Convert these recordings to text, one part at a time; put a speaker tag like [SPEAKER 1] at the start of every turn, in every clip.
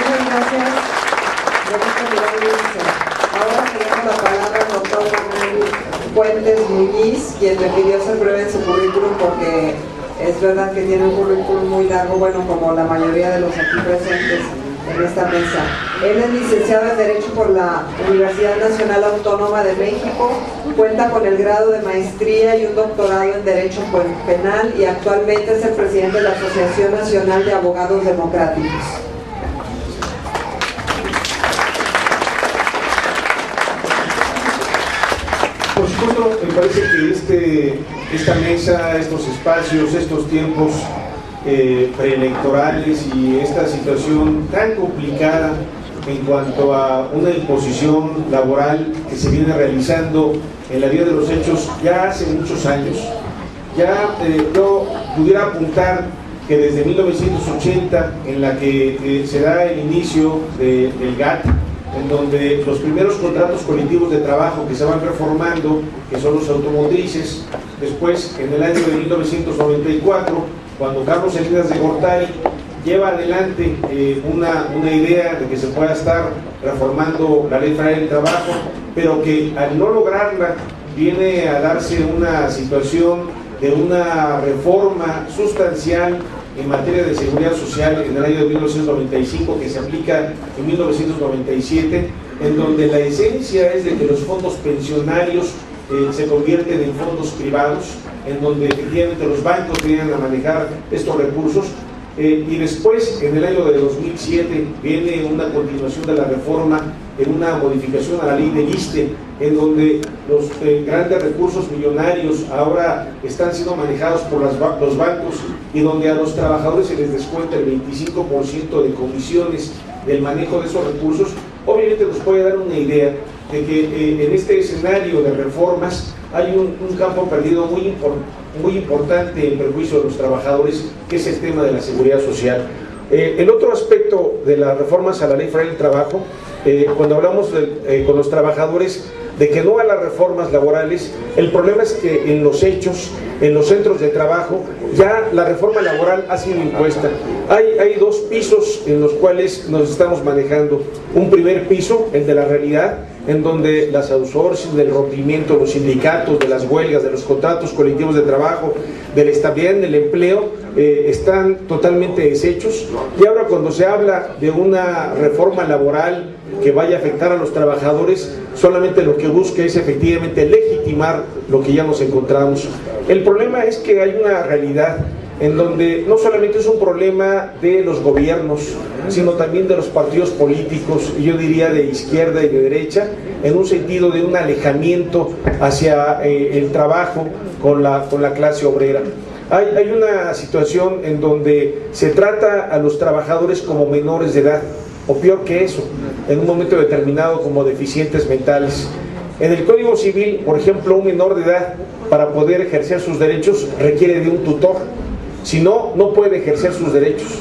[SPEAKER 1] Muchas gracias. Ahora tenemos la palabra al doctor Manuel Fuentes Muñiz, quien me pidió ser breve en su currículum porque es verdad que tiene un currículum muy largo, bueno, como la mayoría de los aquí presentes en esta mesa. Él es licenciado en Derecho por la Universidad Nacional Autónoma de México, cuenta con el grado de maestría y un doctorado en Derecho Penal y actualmente es el presidente de la Asociación Nacional de Abogados Democráticos.
[SPEAKER 2] Por supuesto, me parece que esta mesa, estos espacios, estos tiempos preelectorales y esta situación tan complicada en cuanto a una imposición laboral que se viene realizando en la vía de los hechos ya hace muchos años. Ya yo pudiera apuntar que desde 1980, en la que se da el inicio del GATT, en donde los primeros contratos colectivos de trabajo que se van reformando, que son los automotrices, después en el año de 1994, cuando Carlos Salinas de Gortari lleva adelante una idea de que se pueda estar reformando la Ley Federal del Trabajo, pero que al no lograrla viene a darse una situación de una reforma sustancial en materia de seguridad social en el año de 1995, que se aplica en 1997, en donde la esencia es de que los fondos pensionarios se convierten en fondos privados, en donde efectivamente los bancos vienen a manejar estos recursos, y después, en el año de 2007, viene una continuación de la reforma en una modificación a la ley del ISSSTE, en donde los grandes recursos millonarios ahora están siendo manejados por los bancos y donde a los trabajadores se les descuenta el 25% de comisiones del manejo de esos recursos. Obviamente nos puede dar una idea de que en este escenario de reformas hay un campo perdido muy importante en perjuicio de los trabajadores, que es el tema de la seguridad social. El otro aspecto de las reformas a la Ley Federal del Trabajo, cuando hablamos con los trabajadores de que no a las reformas laborales, el problema es que en los hechos, en los centros de trabajo, ya la reforma laboral ha sido impuesta. Hay dos pisos en los cuales nos estamos manejando. Un primer piso, el de la realidad, en donde las outsourcing, del rompimiento de los sindicatos, de las huelgas, de los contratos colectivos de trabajo, de la estabilidad en el empleo, están totalmente deshechos. Y ahora cuando se habla de una reforma laboral que vaya a afectar a los trabajadores, solamente lo que busca es efectivamente legitimar lo que ya nos encontramos. El problema es que hay una realidad en donde no solamente es un problema de los gobiernos, sino también de los partidos políticos, y yo diría de izquierda y de derecha, en un sentido de un alejamiento hacia el trabajo con la clase obrera. Hay una situación en donde se trata a los trabajadores como menores de edad, o peor que eso, en un momento determinado como deficientes mentales. En el Código Civil, por ejemplo, un menor de edad, para poder ejercer sus derechos, requiere de un tutor. Si no, no puede ejercer sus derechos.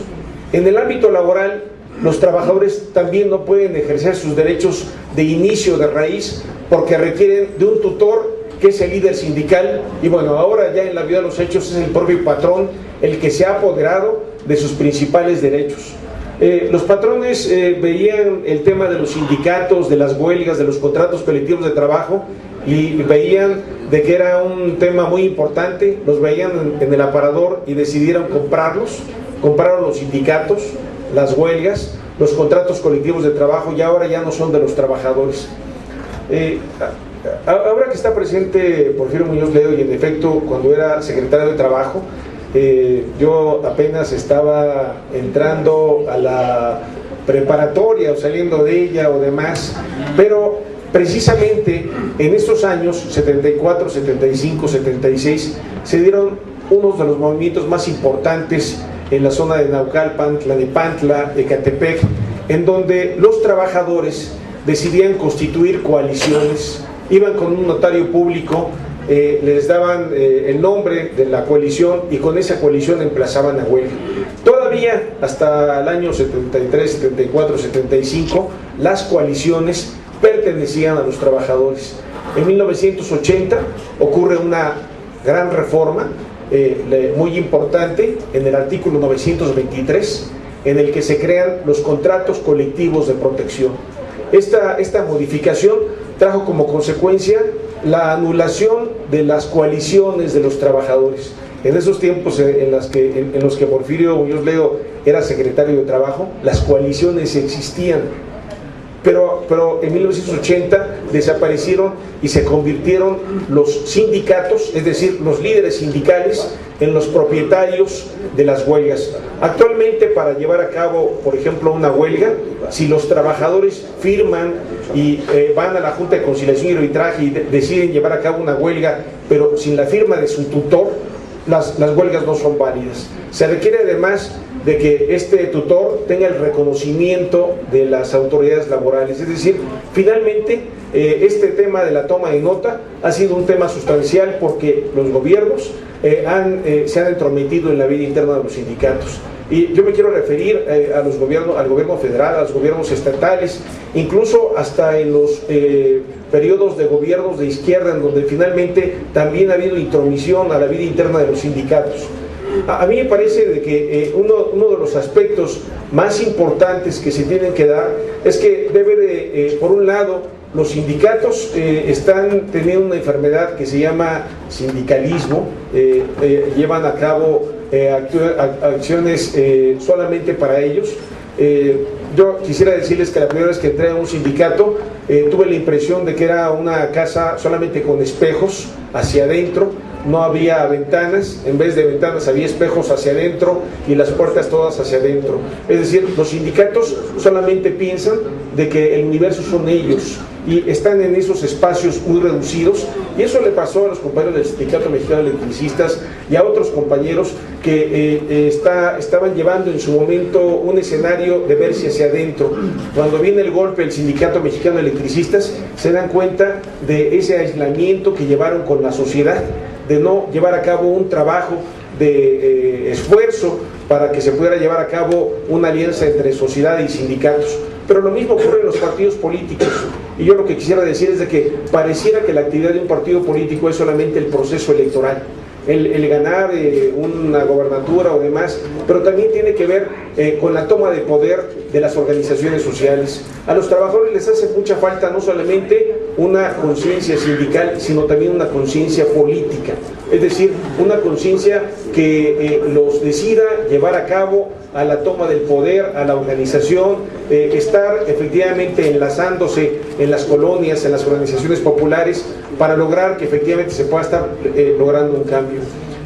[SPEAKER 2] En el ámbito laboral, los trabajadores también no pueden ejercer sus derechos de inicio, de raíz, porque requieren de un tutor que es el líder sindical, y bueno, ahora ya en la vida de los hechos es el propio patrón el que se ha apoderado de sus principales derechos. Los patrones veían el tema de los sindicatos, de las huelgas, de los contratos colectivos de trabajo, y veían de que era un tema muy importante, los veían en el aparador y decidieron comprarlos. Compraron los sindicatos, las huelgas, los contratos colectivos de trabajo, y ahora ya no son de los trabajadores. Ahora que está presente Porfirio Muñoz Ledo, y en efecto cuando era secretario de Trabajo, yo apenas estaba entrando a la preparatoria o saliendo de ella o demás, pero precisamente en estos años 74, 75, 76 se dieron unos de los movimientos más importantes en la zona de Naucalpan, Tlalnepantla, Ecatepec, en donde los trabajadores decidían constituir coaliciones, iban con un notario público, les daban el nombre de la coalición y con esa coalición emplazaban a huelga. Todavía hasta el año 73, 74, 75 las coaliciones pertenecían a los trabajadores. En 1980 ocurre una gran reforma muy importante en el artículo 923, en el que se crean los contratos colectivos de protección. Esta modificación trajo como consecuencia la anulación de las coaliciones de los trabajadores. En esos tiempos en los que Porfirio Muñoz Ledo era secretario de Trabajo, las coaliciones existían, pero en 1980 desaparecieron y se convirtieron los sindicatos, es decir, los líderes sindicales, en los propietarios de las huelgas. Actualmente, para llevar a cabo, por ejemplo, una huelga, si los trabajadores firman y van a la Junta de Conciliación y Arbitraje y deciden llevar a cabo una huelga, pero sin la firma de su tutor, las huelgas no son válidas. Se requiere además de que este tutor tenga el reconocimiento de las autoridades laborales. Es decir, finalmente este tema de la toma de nota ha sido un tema sustancial porque los gobiernos se han entrometido en la vida interna de los sindicatos. Y yo me quiero referir al gobierno federal, a los gobiernos estatales, incluso hasta en los periodos de gobiernos de izquierda, en donde finalmente también ha habido intromisión a la vida interna de los sindicatos. A mí me parece de que uno de los aspectos más importantes que se tienen que dar es que debe de, por un lado, los sindicatos están teniendo una enfermedad que se llama sindicalismo, llevan a cabo acciones solamente para ellos. Yo quisiera decirles que la primera vez que entré a un sindicato tuve la impresión de que era una casa solamente con espejos hacia adentro, no había ventanas, en vez de ventanas había espejos hacia adentro y las puertas todas hacia adentro. Es decir, los sindicatos solamente piensan de que el universo son ellos y están en esos espacios muy reducidos, y eso le pasó a los compañeros del Sindicato Mexicano de Electricistas y a otros compañeros que estaban llevando en su momento un escenario de verse hacia adentro. Cuando viene el golpe del Sindicato Mexicano de Electricistas, se dan cuenta de ese aislamiento que llevaron con la sociedad, de no llevar a cabo un trabajo de esfuerzo para que se pudiera llevar a cabo una alianza entre sociedad y sindicatos. Pero lo mismo ocurre en los partidos políticos, y yo lo que quisiera decir es de que pareciera que la actividad de un partido político es solamente el proceso electoral, el ganar una gobernatura o demás, pero también tiene que ver con la toma de poder de las organizaciones sociales. A los trabajadores les hace mucha falta no solamente una conciencia sindical, sino también una conciencia política, es decir, una conciencia que los decida llevar a cabo a la toma del poder, a la organización, estar efectivamente enlazándose en las colonias, en las organizaciones populares, para lograr que efectivamente se pueda estar logrando un cambio.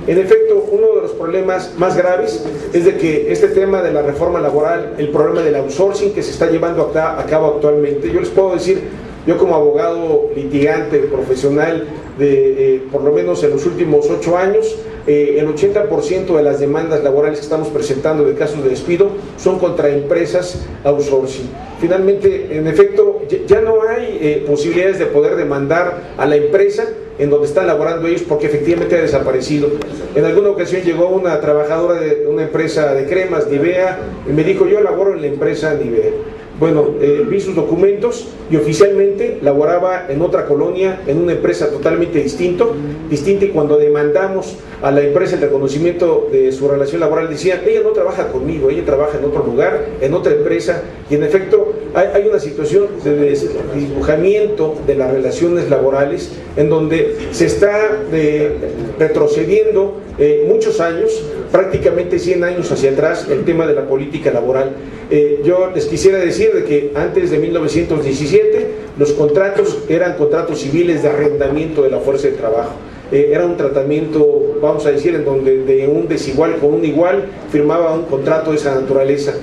[SPEAKER 2] En efecto, uno de los problemas más graves es de que este tema de la reforma laboral, el problema del outsourcing que se está llevando a cabo actualmente, yo les puedo decir, yo como abogado litigante profesional por lo menos en los últimos 8 años, el 80% de las demandas laborales que estamos presentando de casos de despido son contra empresas outsourcing. Finalmente, en efecto, ya no hay posibilidades de poder demandar a la empresa en donde están laborando ellos, porque efectivamente ha desaparecido. En alguna ocasión llegó una trabajadora de una empresa de cremas, Nivea, y me dijo: yo laboro en la empresa Nivea. Bueno, vi sus documentos y oficialmente laboraba en otra colonia, en una empresa totalmente distinta, y cuando demandamos a la empresa el reconocimiento de su relación laboral, decían: ella no trabaja conmigo, ella trabaja en otro lugar, en otra empresa, y en efecto hay una situación de desdibujamiento de las relaciones laborales en donde se está retrocediendo muchos años, prácticamente 100 años hacia atrás, el tema de la política laboral. Yo les quisiera decir de que antes de 1917 los contratos eran contratos civiles de arrendamiento de la fuerza de trabajo. Era un tratamiento, vamos a decir, en donde de un desigual con un igual firmaba un contrato de esa naturaleza.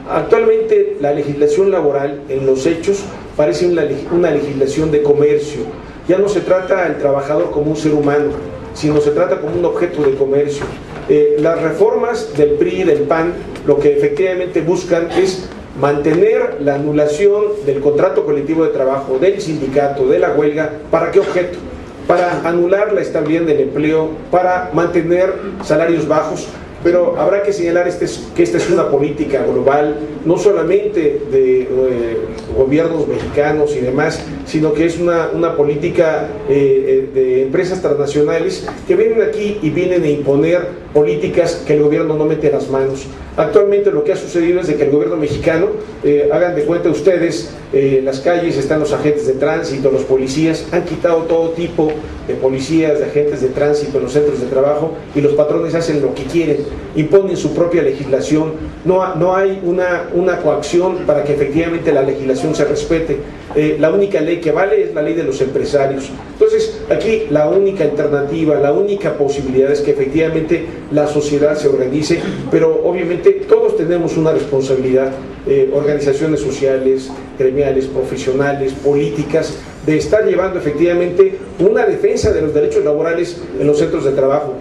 [SPEAKER 2] Actualmente la legislación laboral en los hechos parece una legislación de comercio. Ya no se trata al trabajador como un ser humano, sino se trata como un objeto de comercio. Las reformas del PRI y del PAN lo que efectivamente buscan es mantener la anulación del contrato colectivo de trabajo, del sindicato, de la huelga. ¿Para qué objeto? Para anular la estabilidad del empleo, para mantener salarios bajos. Pero habrá que señalar que esta es una política global, no solamente de gobiernos mexicanos y demás, sino que es una política de empresas transnacionales que vienen aquí y vienen a imponer políticas que el gobierno no mete las manos. Actualmente lo que ha sucedido es de que el gobierno mexicano, hagan de cuenta ustedes, las calles están los agentes de tránsito, los policías, han quitado todo tipo de policías, de agentes de tránsito en los centros de trabajo, y los patrones hacen lo que quieren, imponen su propia legislación, no hay una coacción para que efectivamente la legislación se respete. La única ley que vale es la ley de los empresarios. Entonces, aquí la única alternativa, la única posibilidad es que efectivamente la sociedad se organice, pero obviamente todos tenemos una responsabilidad, organizaciones sociales, gremiales, profesionales, políticas, de estar llevando efectivamente una defensa de los derechos laborales en los centros de trabajo.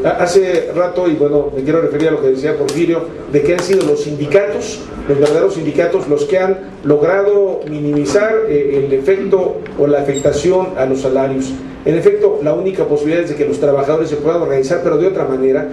[SPEAKER 2] Hace rato, y bueno, me quiero referir a lo que decía Porfirio, de que han sido los sindicatos, los verdaderos sindicatos, los que han logrado minimizar el efecto o la afectación a los salarios. En efecto, la única posibilidad es de que los trabajadores se puedan organizar, pero de otra manera.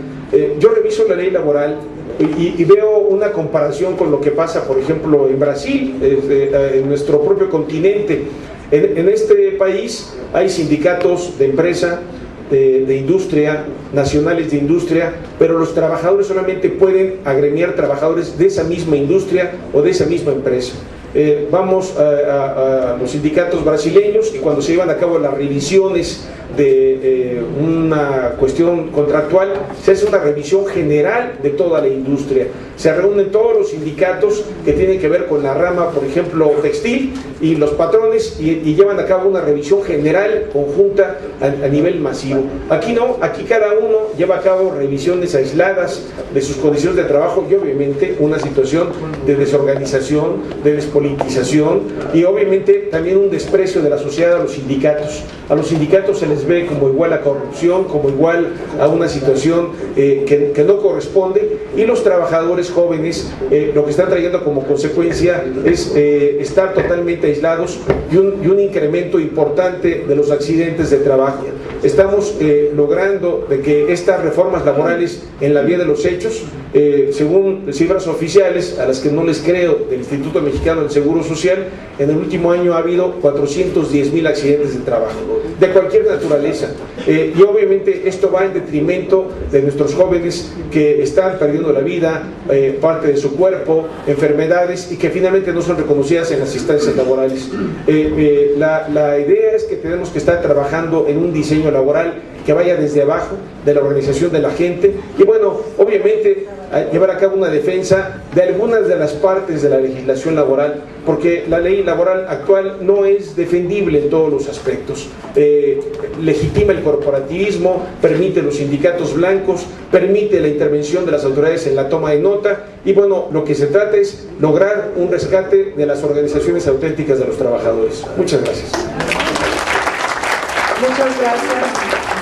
[SPEAKER 2] Yo reviso la ley laboral y veo una comparación con lo que pasa, por ejemplo, en Brasil, en nuestro propio continente. En este país hay sindicatos de empresa, de industria, nacionales de industria, pero los trabajadores solamente pueden agremiar trabajadores de esa misma industria o de esa misma empresa. Vamos a los sindicatos brasileños, y cuando se llevan a cabo las revisiones de una cuestión contractual, se hace una revisión general de toda la industria. Se reúnen todos los sindicatos que tienen que ver con la rama, por ejemplo, textil, y los patrones, y llevan a cabo una revisión general conjunta a nivel masivo. Aquí no, aquí cada uno lleva a cabo revisiones aisladas de sus condiciones de trabajo, y obviamente una situación de desorganización, de despolitización, y obviamente también un desprecio de la sociedad a los sindicatos. A los sindicatos se les ve como igual a corrupción, como igual a una situación que no corresponde, y los trabajadores jóvenes lo que están trayendo como consecuencia es estar totalmente aislados, y un incremento importante de los accidentes de trabajo. Estamos logrando de que estas reformas laborales en la vía de los hechos, según cifras oficiales, a las que no les creo, del Instituto Mexicano del Seguro Social, en el último año ha habido 410,000 accidentes de trabajo, de cualquier naturaleza. Y obviamente esto va en detrimento de nuestros jóvenes que están perdiendo la vida, parte de su cuerpo, enfermedades, y que finalmente no son reconocidas en las instancias laborales. La idea es que tenemos que estar trabajando en un diseño laboral que vaya desde abajo, de la organización de la gente, y bueno, obviamente llevar a cabo una defensa de algunas de las partes de la legislación laboral, porque la ley laboral actual no es defendible en todos los aspectos. Legitima el corporativismo, permite los sindicatos blancos, permite la intervención de las autoridades en la toma de nota, y bueno, lo que se trata es lograr un rescate de las organizaciones auténticas de los trabajadores. Muchas gracias.
[SPEAKER 1] Muchas gracias.